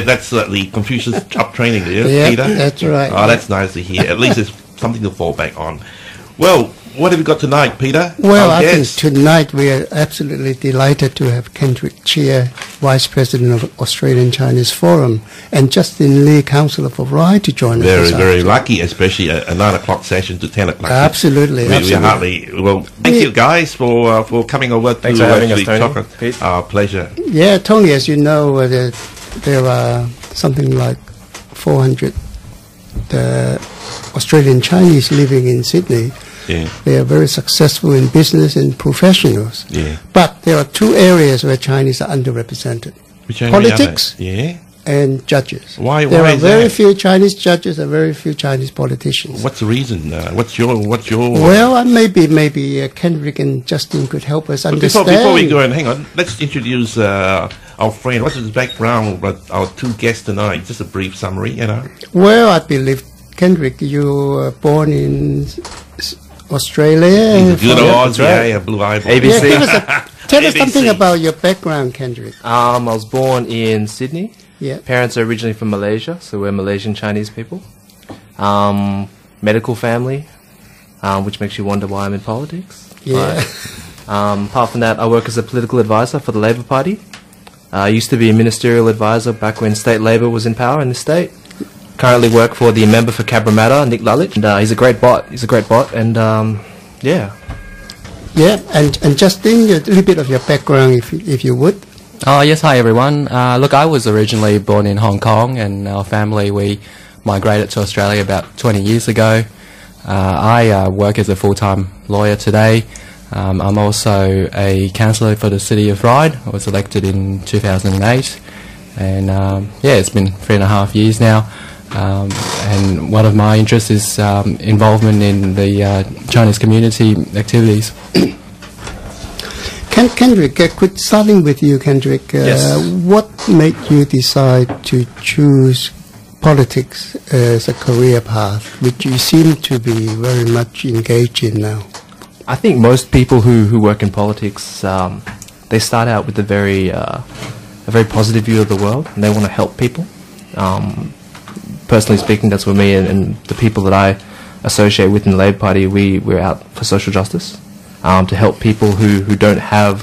That's the Confucius job training there, Yeah, Peter? that's right. Oh, that's nice to hear. At least there's something to fall back on. Well, what have you got tonight, Peter? Well, I think tonight we are absolutely delighted to have Kenrick Cheah, Vice President of Australian Chinese Forum, and Justin Lee, Councillor for Ryde, to join us. Very, very lucky, especially a 9 o'clock session to 10 o'clock. Absolutely. We hardly. Well, thank you guys for coming over. Thanks for having us, Tony. Our pleasure. Yeah, Tony, as you know, there are something like 400 Australian Chinese living in Sydney. Yeah. They are very successful in business and professionals. Yeah. But there are two areas where Chinese are underrepresented. Politics and judges. Why there are is very that? few Chinese judges and very few Chinese politicians. What's the reason? What's your? Well, maybe Kenrick and Justin could help us understand. Before we go and hang on, let's introduce our friend. What's his background? But our two guests tonight. Just a brief summary, you know. Well, I believe Kenrick, you were born in Australia. He's a good Aussie, yeah, blue eyeball. ABC. Yeah, tell us something about your background, Kenrick. I was born in Sydney. Yeah. Parents are originally from Malaysia, so we're Malaysian Chinese people. Medical family, which makes you wonder why I'm in politics. Yeah. Apart from that, I work as a political advisor for the Labor Party. I used to be a ministerial advisor back when state Labor was in power in the state. Currently work for the member for Cabramatta, Nick Lalich, and he's a great bot. And yeah. Yeah, and Justin, a little bit of your background, if you would. Oh yes, hi everyone. Look, I was originally born in Hong Kong, and our family, we migrated to Australia about 20 years ago. I work as a full-time lawyer today. I'm also a councillor for the city of Ryde. I was elected in 2008, and yeah, it's been 3.5 years now. And one of my interests is involvement in the Chinese community activities. Kenrick, starting with you, Kenrick, yes. What made you decide to choose politics as a career path, which you seem to be very much engaged in now? I think most people who work in politics, they start out with a very positive view of the world, and they want to help people. Personally speaking, that's with me and the people that I associate with in the Labour Party. We're out for social justice, to help people who don't have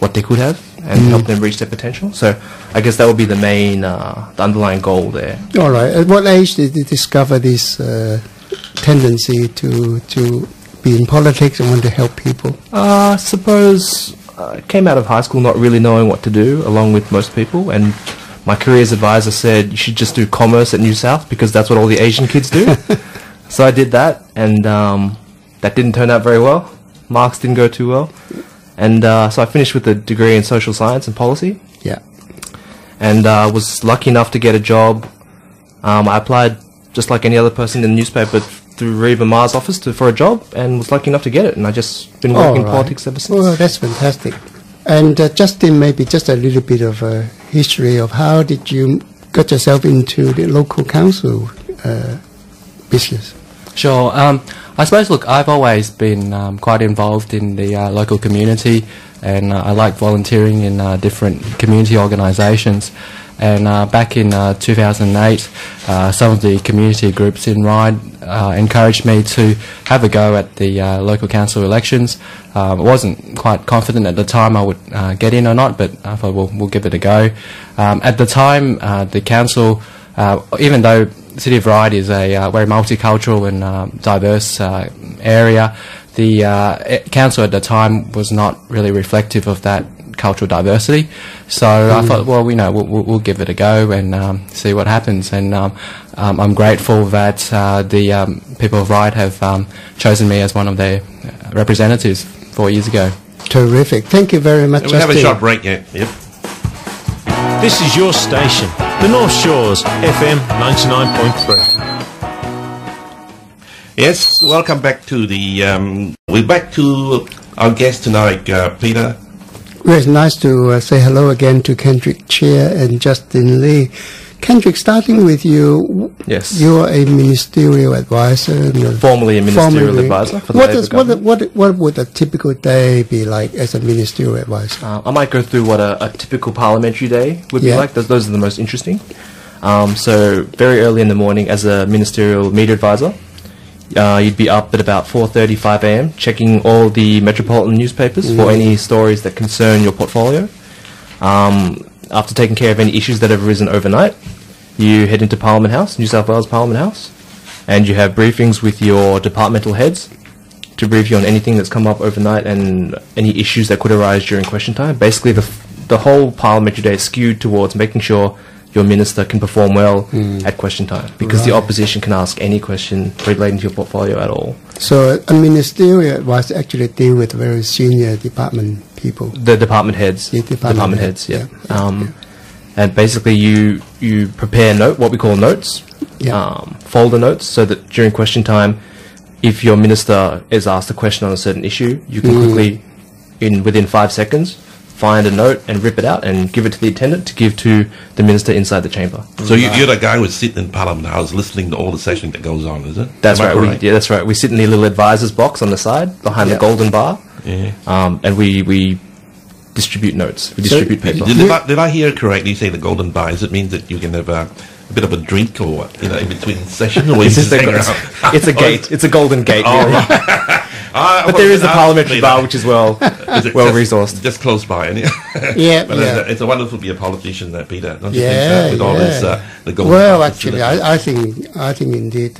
what they could have, and help them reach their potential. So I guess that would be the main, the underlying goal there. All right. At what age did you discover this tendency to be in politics and want to help people? I suppose I came out of high school not really knowing what to do, along with most people, and my careers advisor said you should just do commerce at New South because that's what all the Asian kids do. So I did that, and that didn't turn out very well. Marks didn't go too well. And so I finished with a degree in social science and policy. Yeah. And was lucky enough to get a job. I applied just like any other person in the newspaper through Reba Ma's office for a job, and was lucky enough to get it. And I just been working in politics ever since. Well, that's fantastic. And Justin, maybe just a little bit of a history of how did you get yourself into the local council business? Sure. I suppose, look, I've always been quite involved in the local community, and I like volunteering in different community organisations. And back in 2008, some of the community groups in Ryde encouraged me to have a go at the local council elections. I wasn't quite confident at the time I would get in or not, but I thought we'll give it a go. At the time, the council, even though the City of Ryde is a very multicultural and diverse area, the council at the time was not really reflective of that cultural diversity. So I thought, well, we'll give it a go and see what happens. And I'm grateful that the people of Ryde have chosen me as one of their representatives 4 years ago. Terrific. Thank you very much. We have a short break yet. Yep. This is your station, the North Shores, FM99.3. Yes, welcome back to the... we're back to our guest tonight, Peter. Well, it's nice to say hello again to Kenrick Cheah and Justin Lee. Kendrick, starting with you, Yes. you're a ministerial advisor. Formerly a ministerial advisor for the Labour government. What would a typical day be like as a ministerial advisor? I might go through what a typical parliamentary day would be Yeah. like. Those are the most interesting. So very early in the morning as a ministerial media advisor, you'd be up at about 4:35 a.m. checking all the metropolitan newspapers for any stories that concern your portfolio. After taking care of any issues that have arisen overnight, you head into Parliament House, New South Wales Parliament House, and you have briefings with your departmental heads to brief you on anything that's come up overnight and any issues that could arise during question time. Basically, the whole parliamentary day is skewed towards making sure your minister can perform well at question time, because the opposition can ask any question relating to your portfolio at all. So a ministerial advisor actually deal with very senior department people. The department heads. The department heads, yeah. yeah. And basically you prepare what we call notes, folder notes, so that during question time, if your minister is asked a question on a certain issue, you can quickly, within 5 seconds, find a note and rip it out and give it to the attendant to give to the minister inside the chamber. So you're the guy who's sitting in Parliament House listening to all the session that goes on, is it? That's Am I right. correct? That's right. We sit in the little advisor's box on the side behind the golden bar, and we distribute notes. We distribute paper. Did I hear correctly? You say the golden bar. Does it mean that you can have a bit of a drink or what, in between session, or It's you just just hang around? it's a gate. It's a golden gate. Really. But there is a parliamentary bar which is well resourced. Just close by, and Yeah, but yeah. it's a wonderful to be a politician, Peter. Don't you Yeah, think so? With all this, the golden well, bar actually, facility. I think indeed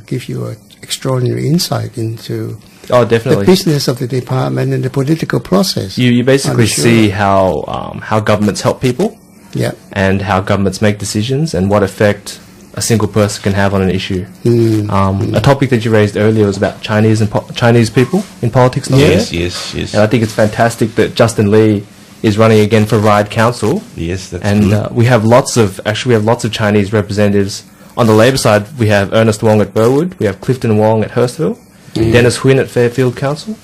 give you an extraordinary insight into Oh, the definitely. business of the department and the political process. You basically I'm sure. see how governments help people Yeah. and how governments make decisions and what effect a single person can have on an issue. A topic that you raised earlier was about Chinese people in politics. Not Yes, here. yes. And I think it's fantastic that Justin Lee is running again for Ryde Council. Yes, that's And good. we have lots of Chinese representatives. On the Labour side, we have Ernest Wong at Burwood, we have Clifton Wong at Hurstville, Dennis Huynh at Fairfield Council,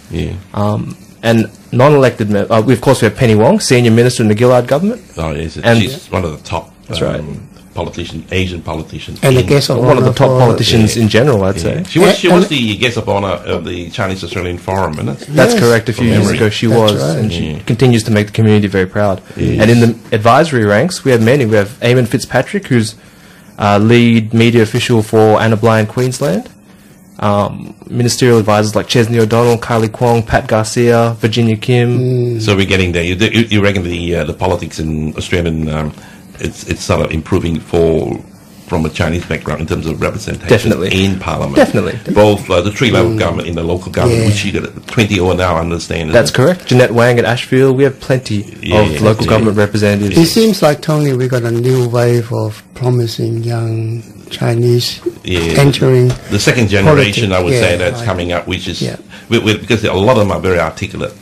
and non-elected members. We have Penny Wong, Senior Minister in the Gillard government. Oh, yes, and- she's one of the top. That's right. Asian politicians. And the in- guest of One of the honor top for- politicians in general, I'd Yeah. say. She was And- the guest of honor of the Chinese Australian Forum, isn't it? That's Yes. correct. A few From years memory. ago, she That's was, right. and she Yeah. continues to make the community very proud. Yes. And in the advisory ranks, we have many. We have Eamon Fitzpatrick, who's lead media official for Anna Bligh, Queensland. Ministerial advisors like Chesney O'Donnell, Kylie Kwong, Pat Garcia, Virginia Kim. So we're getting there. You reckon the politics in Australian it's sort of improving from a Chinese background in terms of representation Definitely. in Parliament. Definitely. Both the three level of government in the local government, which you got 20 or now, I understand. That's correct. Jeanette Wang at Ashfield. We have plenty of local government representatives. It seems like, Tony, we got a new wave of promising young Chinese entering. The second generation, politics. I would say, Yeah, that's right. coming up, which is Yeah. because a lot of them are very articulate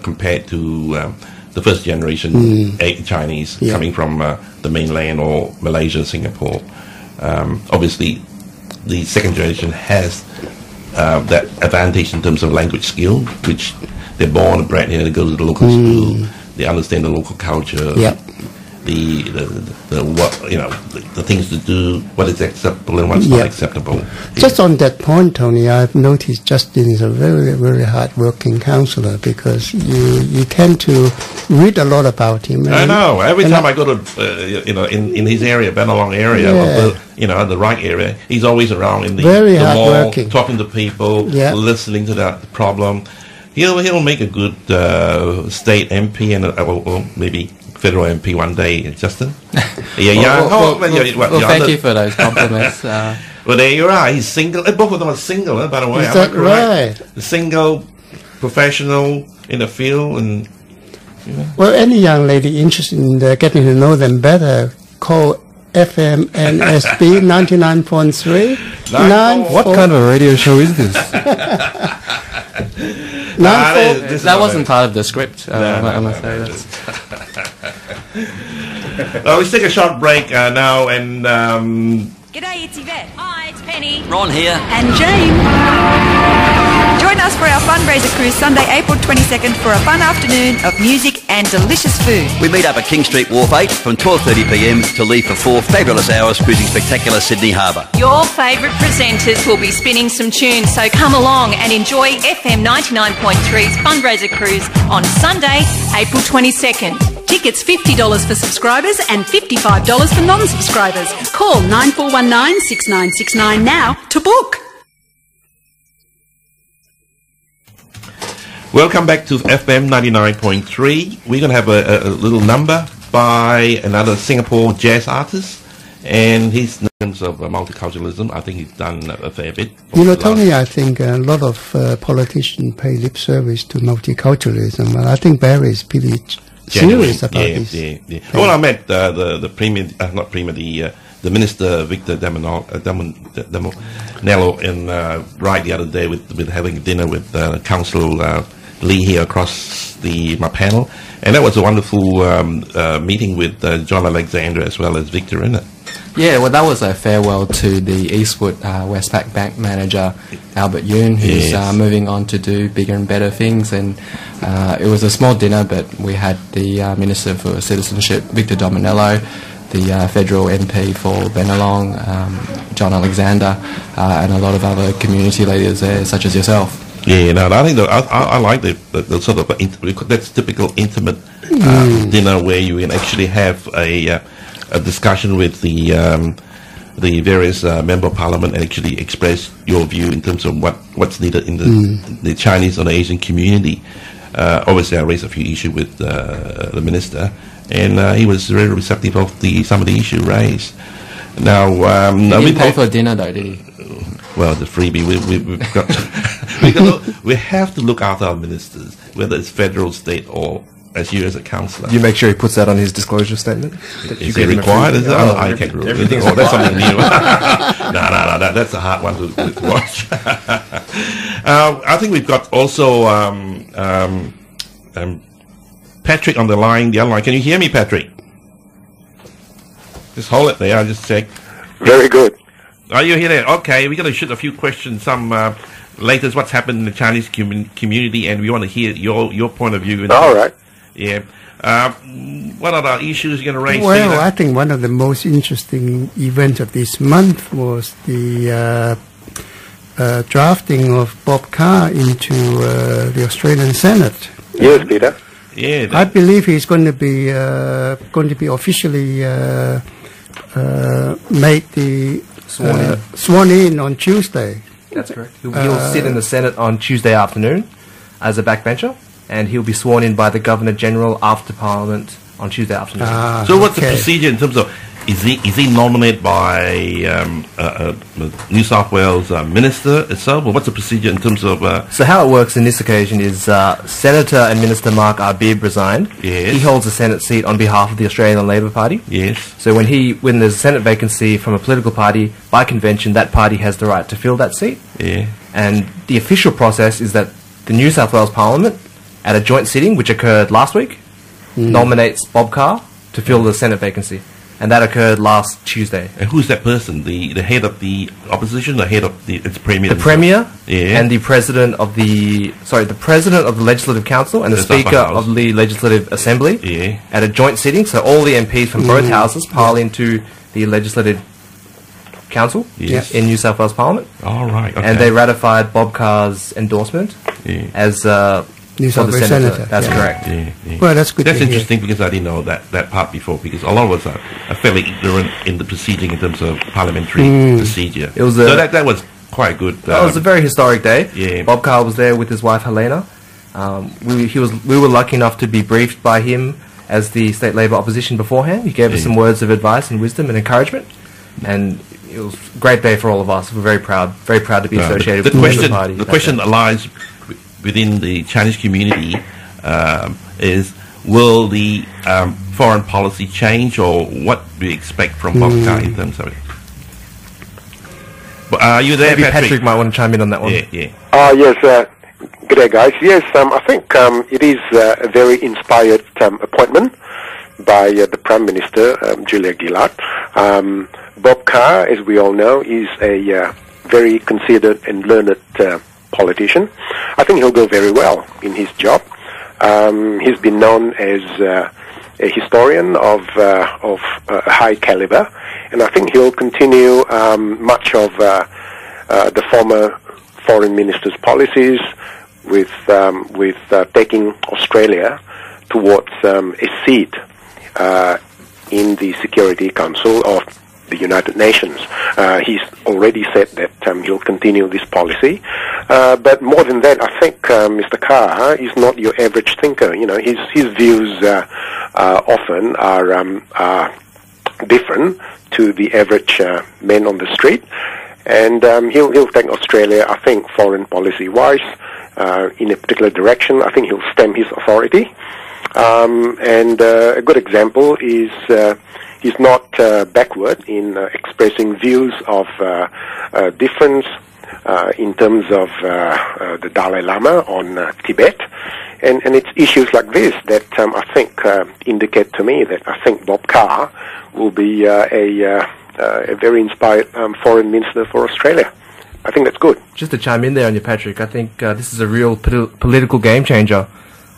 compared to the first generation Chinese Yeah. coming from the mainland or Malaysia, Singapore. Obviously, the second generation has that advantage in terms of language skill, which they're born and bred here, they go to the local school, they understand the local culture, Yeah. the things to do, what is acceptable and what's Yeah. not acceptable. Just on that point, Tony, I've noticed Justin is a very, very hard-working councillor because you tend to read a lot about him. I know. Every and time I go to, in his area, Bennelong area, Yeah. or the Ryde area, he's always around in the Very mall, hardworking. talking to people, Yeah. listening to that problem. He'll make a good state MP and or maybe federal MP one day, Justin. Well, thank you for those compliments. Well, there you are. He's single. Both of them are single, by the way. Is Am I that correct? right? Single, professional in the field, and Well, any young lady interested in getting to know them better, call FMNSB 99.3. What kind of a radio show is this? That wasn't part of the script, I must say. That's let's take a short break now, and G'day, it's Yvette. Hi, it's Penny. Ron here. And Jane. Join Join us for our fundraiser cruise Sunday, April 22nd for a fun afternoon of music and delicious food. We meet up at King Street Wharf 8 from 12:30pm to leave for 4 fabulous hours cruising spectacular Sydney Harbour. Your favourite presenters will be spinning some tunes, so come along and enjoy FM99.3's fundraiser cruise on Sunday, April 22nd. Tickets $50 for subscribers and $55 for non-subscribers. Call 9419 6969 now to book. Welcome back to FM 99.3. We're going to have a little number by another Singapore jazz artist, and he's in terms of multiculturalism. I think he's done a fair bit. You know, Tony, I think a lot of politicians pay lip service to multiculturalism, and I think Barry is pretty serious about this. Yeah. Well, I met the premier, not premier, the minister Victor Damonello in Ryde the other day with having dinner with Councillor Lee here across my panel, and that was a wonderful meeting with John Alexander as well as Victor in it. Yeah, well, that was a farewell to the Eastwood Westpac Bank manager, Albert Yoon, who's moving on to do bigger and better things. And it was a small dinner, but we had the Minister for Citizenship, Victor Dominello, the federal MP for Benelong, John Alexander, and a lot of other community leaders there, such as yourself. Yeah, no, I think I like the sort of that's typical intimate dinner where you can actually have a discussion with the various member of parliament and actually express your view in terms of what's needed in the Chinese or the Asian community. Obviously, I raised a few issues with the minister, and he was very receptive of some of the issues raised. Now, he didn't pay for dinner, though, did he? Well, the freebie we've got. We have to look after our ministers, whether it's federal, state, or as you as a councillor. You make sure he puts that on his disclosure statement? Is it required? Is it? Oh, I can't remember. Oh, that's something new. No, that's a hard one to watch. I think we've got also Patrick on the line. Can you hear me, Patrick? Just hold it there. I'll just check. Very good. Are you here? There? Okay, we're going to shoot a few questions. Some latest what's happened in the Chinese community, and we want to hear your point of view. All right. Yeah. What are the issues you're going to raise? Well, I think one of the most interesting events of this month was the drafting of Bob Carr into the Australian Senate. Yes, Peter. Yeah. I believe he's going to be officially made the sworn in on Tuesday. That's correct. He'll sit in the Senate on Tuesday afternoon as a backbencher, and he'll be sworn in by the Governor General after Parliament on Tuesday afternoon. So what's the procedure in terms of, is he nominated by New South Wales Minister itself, or what's the procedure in terms of... So how it works in this occasion is Senator and Minister Mark Arbib resigned. Yes. He holds a Senate seat on behalf of the Australian Labor Party. Yes. So when there's a Senate vacancy from a political party, by convention, that party has the right to fill that seat. Yeah. And the official process is that the New South Wales Parliament, at a joint sitting, which occurred last week, nominates Bob Carr to fill the Senate vacancy. And that occurred last Tuesday. And who's that person? The head of the opposition, the head of its premier? The premier, and the president of the president of the Legislative Council and the Speaker of the Legislative Assembly. Yeah. At a joint sitting, so all the MPs from both houses pile into the Legislative Council in New South Wales Parliament. All right. Okay. And they ratified Bob Carr's endorsement as New South Wales Senator. That's correct. Yeah. Well, that's good. That's interesting because I didn't know that part before, because a lot of us are fairly ignorant in the proceeding in terms of parliamentary procedure. It was so that was quite good. That was a very historic day. Yeah. Bob Carr was there with his wife Helena. We were lucky enough to be briefed by him as the State Labor opposition beforehand. He gave us some words of advice and wisdom and encouragement, and it was a great day for all of us. We're very proud to be associated with the party. The question that lies within the Chinese community is, will the foreign policy change, or what do we expect from Bob Carr in terms of it? But are you there, Maybe Patrick might want to chime in on that one. Yeah. Yes, good day, guys. Yes, I think it is a very inspired appointment by the Prime Minister, Julia Gillard. Bob Carr, as we all know, is a very considered and learned politician. I think he'll go very well in his job. He's been known as a historian of high caliber, and I think he'll continue much of the former foreign minister's policies with taking Australia towards a seat in the Security Council of the United Nations. He's already said that he'll continue this policy. But more than that, I think Mr. Carr is not your average thinker. You know, his views often are different to the average man on the street. And he'll take Australia, I think, foreign policy-wise, in a particular direction. I think he'll stem his authority. And a good example is he's not backward in expressing views of difference in terms of the Dalai Lama on Tibet. And it's issues like this that I think indicate to me that I think Bob Carr will be a very inspired foreign minister for Australia. I think that's good. Just to chime in there on you, Patrick, I think this is a real political game changer.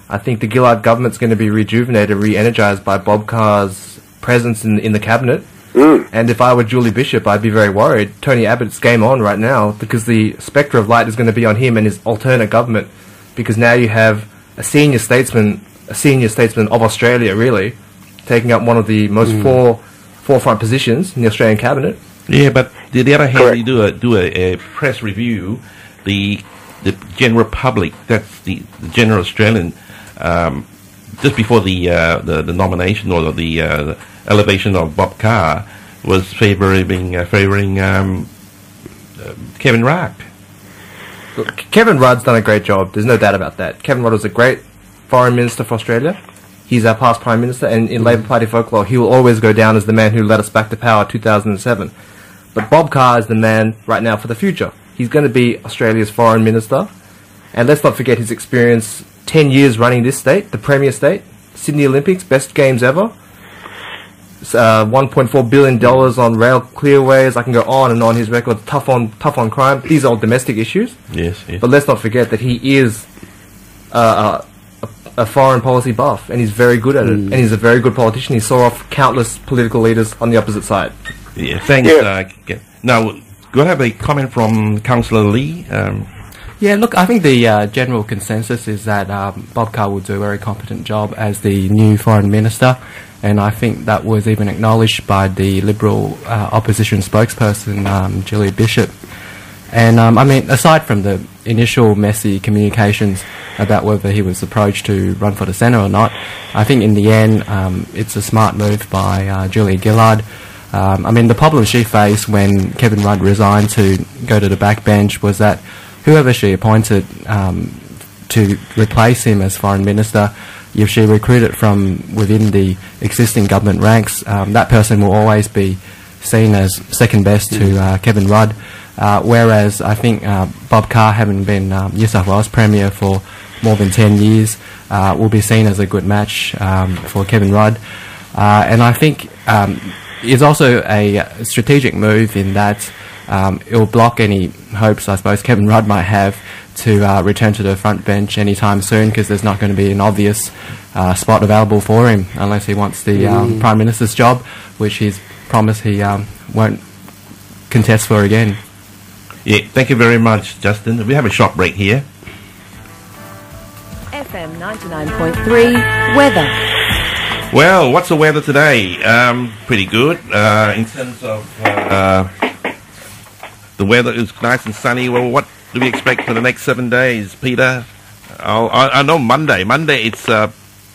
I think the Gillard government's going to be rejuvenated, re-energised by Bob Carr's presence in the cabinet. And if I were Julie Bishop, I'd be very worried. Tony Abbott's game on right now because the spectre of light is going to be on him and his alternate government, because now you have a senior statesman of Australia, really, taking up one of the most forefront positions in the Australian cabinet. Yeah, but the other hand, you do a press review, the general public, that's the general Australian, just before the nomination or the elevation of Bob Carr, was favouring Kevin Ryde. Look, Kevin Rudd's done a great job. There's no doubt about that. Kevin Rudd was a great foreign minister for Australia. He's our past Prime Minister, and in Labor Party folklore, he will always go down as the man who led us back to power in 2007. But Bob Carr is the man right now for the future. He's going to be Australia's foreign minister. And let's not forget his experience, 10 years running this state, the premier state, Sydney Olympics, best games ever, $1.4 billion on rail clearways. I can go on and on. His record, tough on crime. These are all domestic issues. Yes. But let's not forget that he is a foreign policy buff, and he's very good at it. And he's a very good politician. He saw off countless political leaders on the opposite side. Yeah, thanks. Now, do I have a comment from Councillor Lee? Yeah, look, I think the general consensus is that Bob Carr will do a very competent job as the new Foreign Minister, and I think that was even acknowledged by the Liberal opposition spokesperson, Julie Bishop. And, I mean, aside from the initial messy communications about whether he was approached to run for the Senate or not, I think in the end it's a smart move by Julia Gillard. I mean, the problem she faced when Kevin Rudd resigned to go to the backbench was that whoever she appointed to replace him as Foreign Minister, if she recruited from within the existing government ranks, that person will always be seen as second best to Kevin Rudd. Whereas I think Bob Carr, having been New South Wales Premier for more than 10 years, will be seen as a good match for Kevin Rudd. And I think it's also a strategic move in that it will block any hopes, I suppose, Kevin Rudd might have to return to the front bench anytime soon, because there's not going to be an obvious spot available for him unless he wants the Prime Minister's job, which he's promised he won't contest for again. Yeah, thank you very much, Justin. We have a short break here. FM 99.3 weather. Well, what's the weather today? Pretty good. In terms of the weather is nice and sunny. Well, what do we expect for the next 7 days, Peter? I know Monday. Monday it's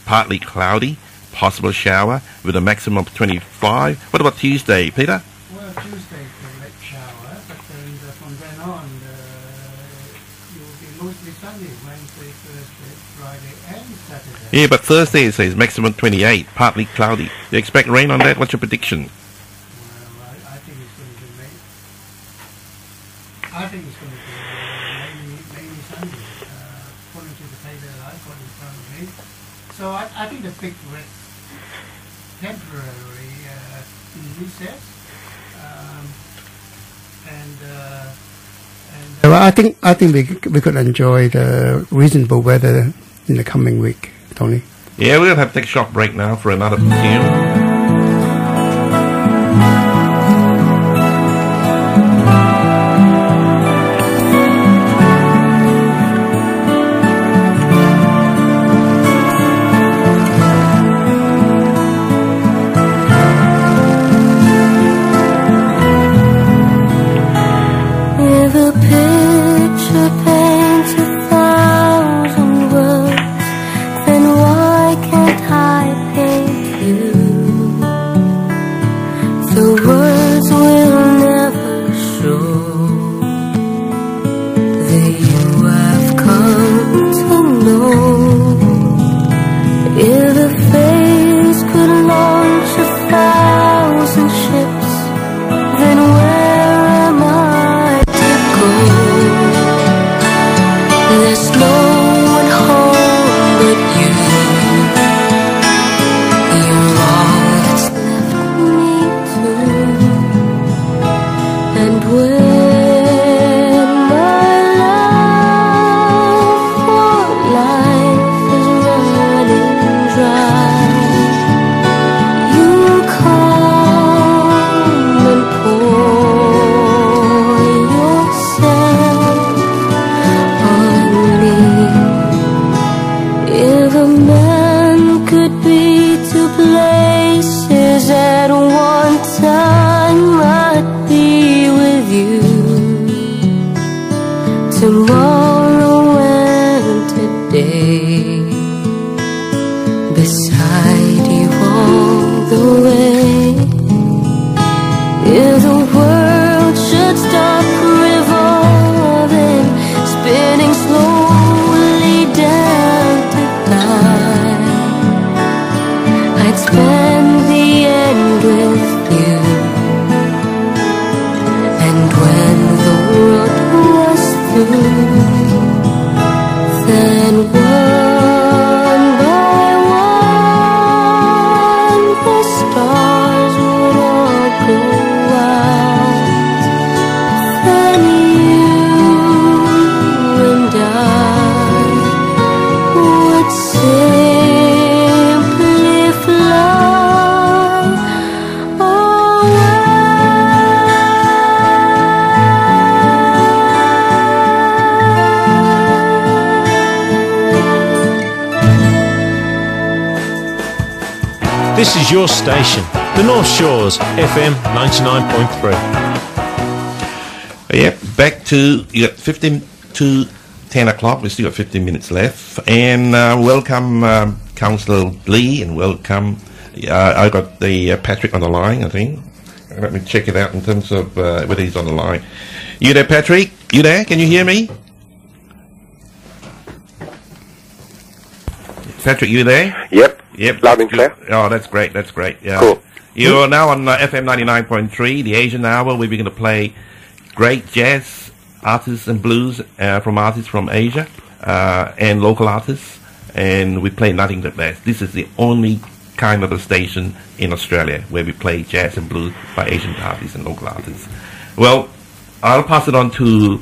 partly cloudy, possible shower with a maximum of 25. What about Tuesday, Peter? Well, Tuesday is a late shower, but then from then on it will be mostly sunny Wednesday, Thursday, Friday and Saturday. Yeah, but Thursday it says maximum 28, partly cloudy. You expect rain on that? What's your prediction? Well, I think it's going to be rain. I think it's going to be mainly sunny, according to the paper that I've got in front of me. So I think the big temporary recess, and Well, I think we could enjoy the reasonable weather in the coming week, Tony. Yeah, we'll have to take a short break now for another tune. This is your station, the North Shores, FM 99.3. Yep, back to, you got 15 to 10 o'clock, we've still got 15 minutes left. And welcome Councillor Lee, and welcome, I got the Patrick on the line, I think. Let me check it out in terms of whether he's on the line. You there, Patrick? You there? Can you hear me? Patrick, you there? Yep. Yep. Loud and clear. Oh, that's great. That's great. Yeah. Cool. You're now on FM 99.3, the Asian Hour. We're going to play great jazz artists and blues from artists from Asia and local artists. And we play nothing but less. This is the only kind of a station in Australia where we play jazz and blues by Asian artists and local artists. Well, I'll pass it on to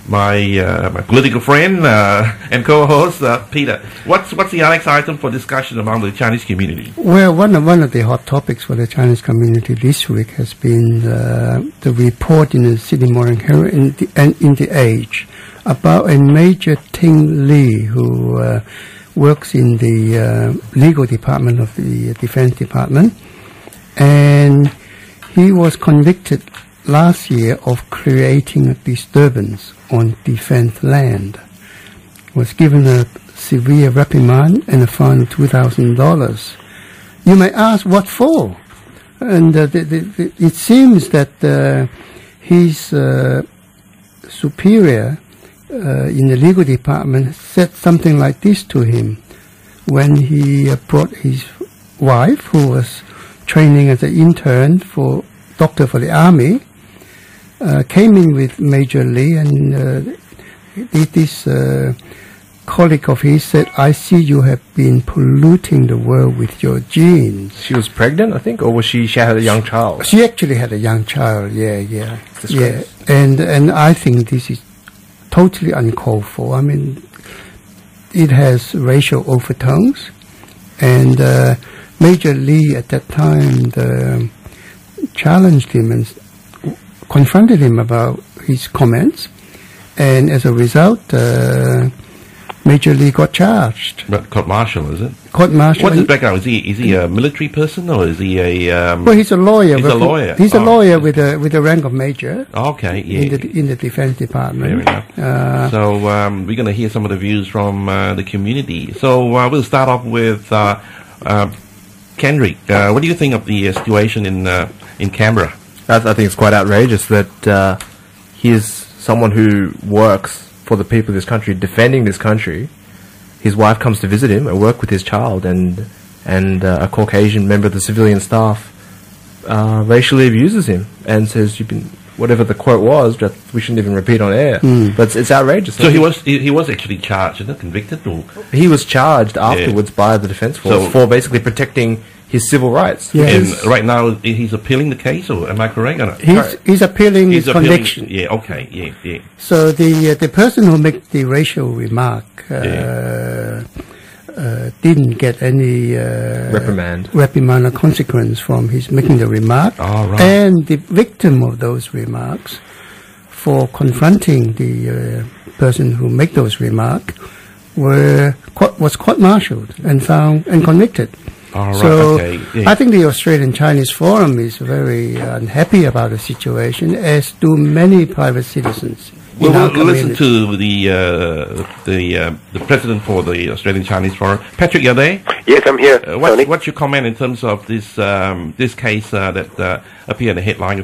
my political friend and co-host Peter. What's the next item for discussion among the Chinese community? Well, one of the hot topics for the Chinese community this week has been the report in the Sydney Morning Herald and in the Age about a Major Ting Lee who works in the legal department of the Defense Department, and he was convicted last year of creating a disturbance on defense land. Was given a severe reprimand and a fine of $2,000. You may ask, what for? And it seems that his superior in the legal department said something like this to him when he brought his wife, who was training as an intern for doctor for the army, came in with Major Lee, and this colleague of his said, "I see you have been polluting the world with your genes." She was pregnant, I think, or she had a young child? She actually had a young child, yeah. Disgrace. And I think this is totally uncalled for. I mean, it has racial overtones, and Major Lee at that time challenged him and confronted him about his comments, and as a result, Major Lee got charged. But court-martial, is it? Court-martial. What's his background? Is he a military person, or is he a... well, he's a lawyer. He's a lawyer. He's a lawyer with the rank of major. Okay, yeah. In the Defense Department. Fair enough. So we're going to hear some of the views from the community. So we'll start off with Kenrick. What do you think of the situation in Canberra? I think it's quite outrageous that he is someone who works for the people of this country, defending this country. His wife comes to visit him and work with his child, and a Caucasian member of the civilian staff racially abuses him and says, "You've been," whatever the quote was, that we shouldn't even repeat on air. But it's outrageous. So he was actually charged, isn't it? Convicted? Or? He was charged afterwards by the Defence Force for basically protecting his civil rights. Yes. And right now he's appealing the case, or am I correct? Or he's appealing his conviction. Yeah, okay, yeah. So the person who made the racial remark didn't get any reprimand or consequence from his making the remark. Oh, right. And the victim of those remarks, for confronting the person who made those remarks, was court-martialed and found and convicted. Right, so I think the Australian Chinese Forum is very unhappy about the situation, as do many private citizens. We'll listen to the president for the Australian Chinese Forum. Patrick, you're there? Yes, I'm here. What's your comment in terms of this case that appeared in the headline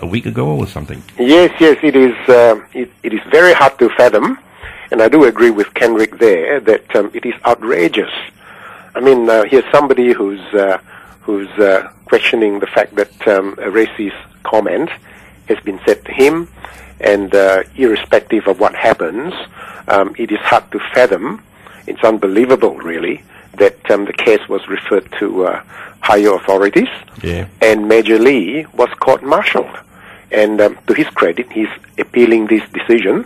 a week ago or something? Yes, it is. It is very hard to fathom, and I do agree with Kenrick there that it is outrageous. I mean, here's somebody who's questioning the fact that a racist comment has been said to him, and irrespective of what happens, it is hard to fathom. It's unbelievable, really, that the case was referred to higher authorities, and Major Lee was court-martialed. And to his credit, he's appealing this decision,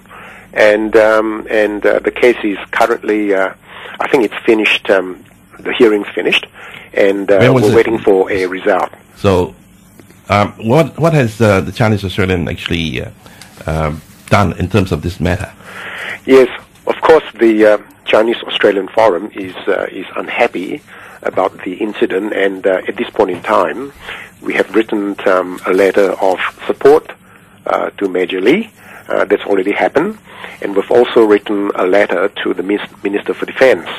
and the case is currently, I think it's finished. The hearing's finished, and we're waiting for a result. So, what has the Chinese Australian actually done in terms of this matter? Yes, of course, the Chinese Australian Forum is unhappy about the incident, and at this point in time, we have written a letter of support to Major Lee. That's already happened. And we've also written a letter to the Minister for Defence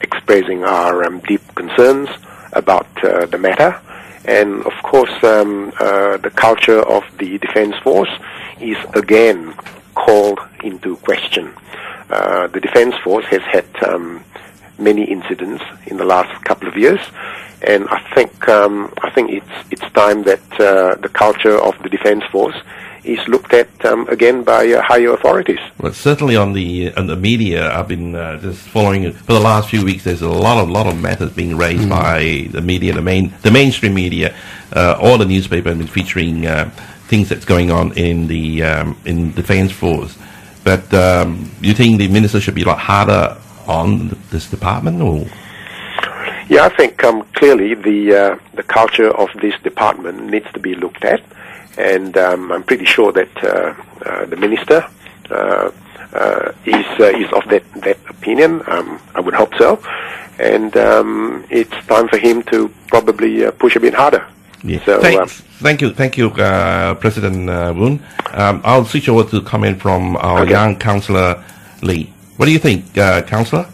expressing our deep concerns about the matter. And, of course, the culture of the Defence Force is again called into question. The Defence Force has had many incidents in the last couple of years, and I think it's time that the culture of the Defence Force is looked at again by higher authorities. Well, certainly on the media, I've been just following it for the last few weeks. There's a lot of matters being raised by the media, the mainstream media. All the newspapers have been featuring things that's going on in the Defence Force. But you think the minister should be a lot harder on this department, or? Yeah, I think clearly the culture of this department needs to be looked at. And I'm pretty sure that the minister is of that opinion. I would hope so. And it's time for him to probably push a bit harder. Yeah. So, thank you, President Woon. I'll switch over to comment from our young Councillor Lee. What do you think, Councillor?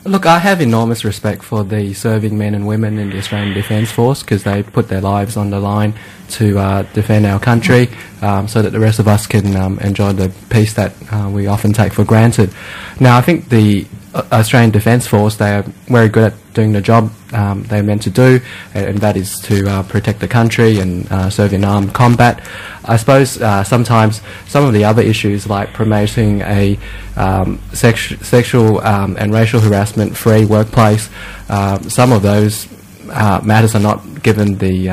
Look, I have enormous respect for the serving men and women in the Australian Defence Force, because they put their lives on the line to defend our country, so that the rest of us can enjoy the peace that we often take for granted. Now, I think the Australian Defence Force, they are very good at doing the job they're meant to do, and that is to protect the country and serve in armed combat. I suppose sometimes some of the other issues, like promoting a sexual and racial harassment-free workplace, some of those matters are not given the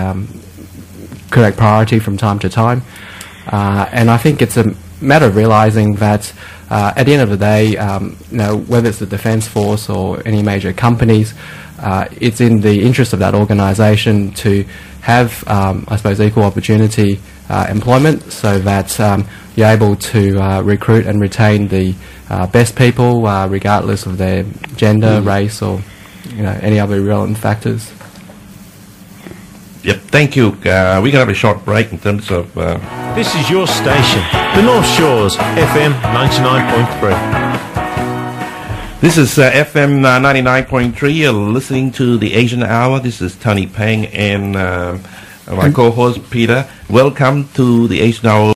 correct priority from time to time. And I think it's a matter of realising that at the end of the day, whether it's the Defence Force or any major companies, it's in the interest of that organisation to have, I suppose, equal opportunity employment, so that you're able to recruit and retain the best people, regardless of their gender, race, or any other relevant factors. Yep, thank you. We're going to have a short break in terms of... This is your station, the North Shores, FM 99.3. This is FM 99.3. You're listening to the Asian Hour. This is Tony Peng and my co-host Peter. Welcome to the Asian Hour.